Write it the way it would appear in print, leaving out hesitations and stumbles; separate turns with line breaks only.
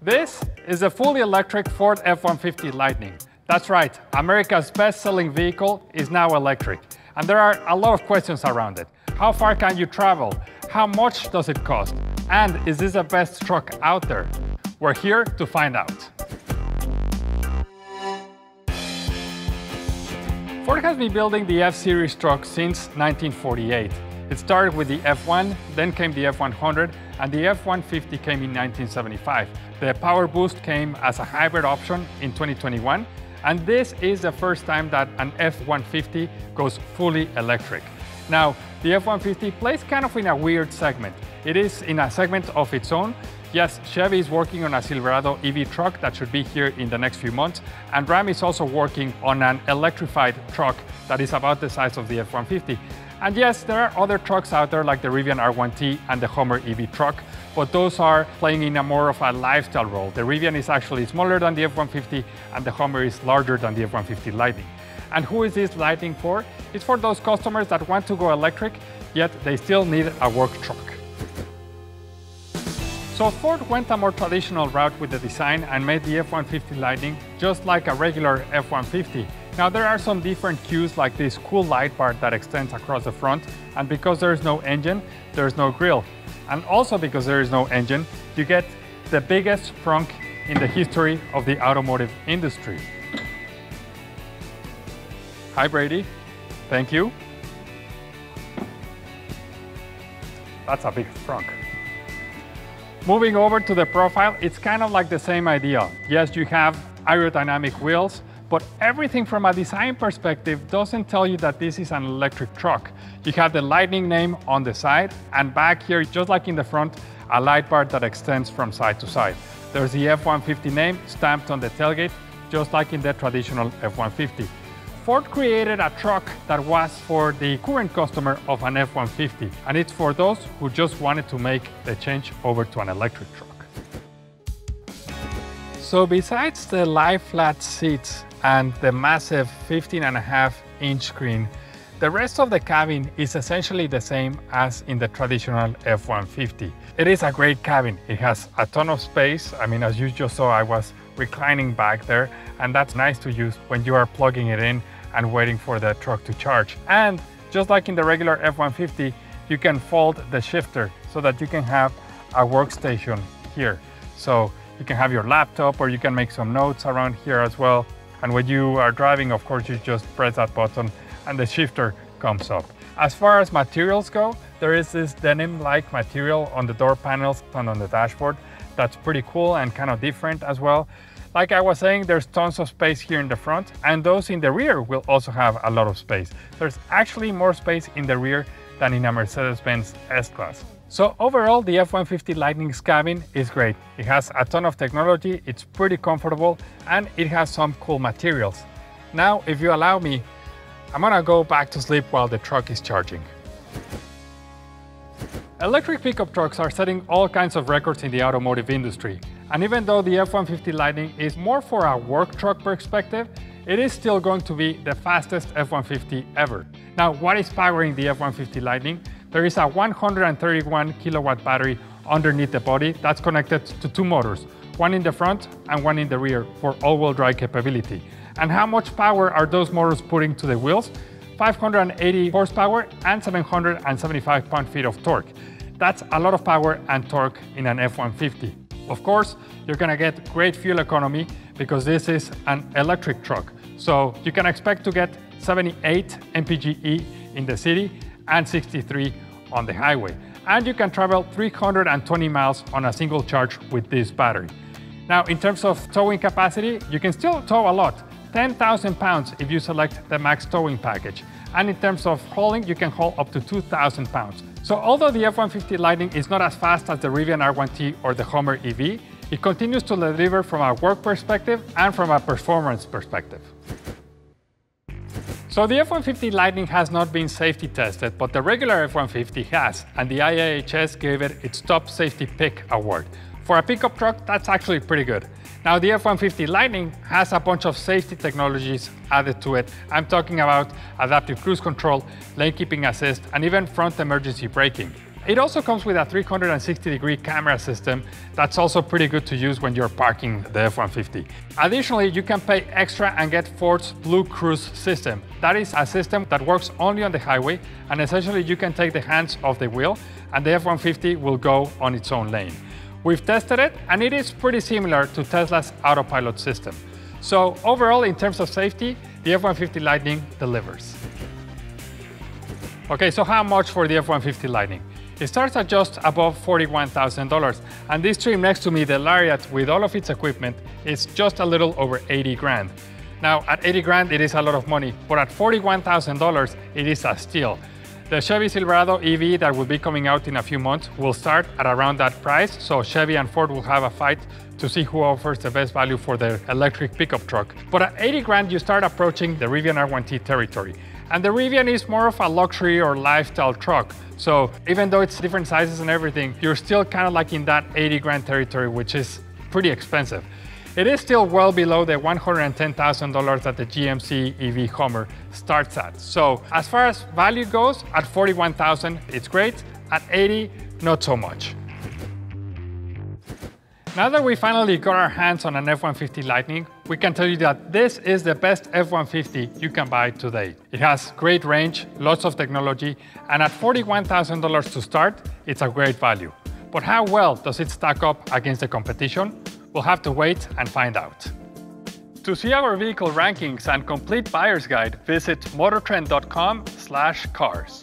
This is a fully electric Ford F-150 Lightning. That's right, America's best-selling vehicle is now electric. And there are a lot of questions around it. How far can you travel? How much does it cost? And is this the best truck out there? We're here to find out. Ford has been building the F-Series truck since 1948. It started with the F1, then came the F-100, and the F-150 came in 1975. The Power Boost came as a hybrid option in 2021, and this is the first time that an F-150 goes fully electric. Now, the F-150 plays kind of in a weird segment. It is in a segment of its own. Yes, Chevy is working on a Silverado EV truck that should be here in the next few months, and Ram is also working on an electrified truck that is about the size of the F-150. And yes, there are other trucks out there like the Rivian R1T and the Hummer EV truck, but those are playing in a more of a lifestyle role. The Rivian is actually smaller than the F-150 and the Hummer is larger than the F-150 Lightning. And who is this Lightning for? It's for those customers that want to go electric, yet they still need a work truck. So Ford went a more traditional route with the design and made the F-150 Lightning just like a regular F-150. Now there are some different cues like this cool light bar that extends across the front, and because there is no engine, there is no grille. And also because there is no engine, you get the biggest frunk in the history of the automotive industry. Hi Brady, thank you. That's a big frunk. Moving over to the profile, it's kind of like the same idea. Yes, you have aerodynamic wheels, but everything from a design perspective doesn't tell you that this is an electric truck. You have the Lightning name on the side, and back here, just like in the front, a light bar that extends from side to side. There's the F-150 name stamped on the tailgate, just like in the traditional F-150. Ford created a truck that was for the current customer of an F-150, and it's for those who just wanted to make the change over to an electric truck. So besides the lie-flat seats and the massive 15.5-inch screen, the rest of the cabin is essentially the same as in the traditional F-150. It is a great cabin. It has a ton of space. I mean, as you just saw, I was reclining back there, and that's nice to use when you are plugging it in and waiting for the truck to charge. And just like in the regular F-150, you can fold the shifter so that you can have a workstation here. So you can have your laptop, or you can make some notes around here as well. And when you are driving, of course, you just press that button and the shifter comes up. As far as materials go, there is this denim-like material on the door panels and on the dashboard. That's pretty cool and kind of different as well. Like I was saying, there's tons of space here in the front, and those in the rear will also have a lot of space. There's actually more space in the rear than in a Mercedes-Benz S-Class. So overall, the F-150 Lightning's cabin is great. It has a ton of technology, it's pretty comfortable, and it has some cool materials. Now, if you allow me, I'm gonna go back to sleep while the truck is charging. Electric pickup trucks are setting all kinds of records in the automotive industry. And even though the F-150 Lightning is more for a work truck perspective, it is still going to be the fastest F-150 ever. Now, what is powering the F-150 Lightning? There is a 131 kilowatt battery underneath the body that's connected to two motors, one in the front and one in the rear for all-wheel drive capability. And how much power are those motors putting to the wheels? 580 horsepower and 775 pound-feet of torque. That's a lot of power and torque in an F-150. Of course, you're gonna get great fuel economy because this is an electric truck. So you can expect to get 78 mpge in the city and 63 on the highway. And you can travel 320 miles on a single charge with this battery. Now, in terms of towing capacity, you can still tow a lot, 10,000 pounds if you select the max towing package. And in terms of hauling, you can haul up to 2,000 pounds. So although the F-150 Lightning is not as fast as the Rivian R1T or the Hummer EV, it continues to deliver from a work perspective and from a performance perspective. So the F-150 Lightning has not been safety tested, but the regular F-150 has, and the IIHS gave it its top safety pick award. For a pickup truck, that's actually pretty good. Now, the F-150 Lightning has a bunch of safety technologies added to it. I'm talking about adaptive cruise control, lane keeping assist, and even front emergency braking. It also comes with a 360-degree camera system that's also pretty good to use when you're parking the F-150. Additionally, you can pay extra and get Ford's Blue Cruise system. That is a system that works only on the highway, and essentially you can take the hands off the wheel and the F-150 will go on its own lane. We've tested it and it is pretty similar to Tesla's autopilot system. So overall, in terms of safety, the F-150 Lightning delivers. Okay, so how much for the F-150 Lightning? It starts at just above $41,000, and this trim next to me, the Lariat, with all of its equipment, is just a little over 80 grand. Now, at 80 grand, it is a lot of money, but at $41,000, it is a steal. The Chevy Silverado EV that will be coming out in a few months will start at around that price, so Chevy and Ford will have a fight to see who offers the best value for their electric pickup truck. But at 80 grand, you start approaching the Rivian R1T territory. And the Rivian is more of a luxury or lifestyle truck. So even though it's different sizes and everything, you're still kind of like in that 80 grand territory, which is pretty expensive. It is still well below the $110,000 that the GMC EV Hummer starts at. So as far as value goes, at $41,000, it's great. At 80, not so much. Now that we finally got our hands on an F-150 Lightning, we can tell you that this is the best F-150 you can buy today. It has great range, lots of technology, and at $41,000 to start, it's a great value. But how well does it stack up against the competition? We'll have to wait and find out. To see our vehicle rankings and complete buyer's guide, visit motortrend.com/cars.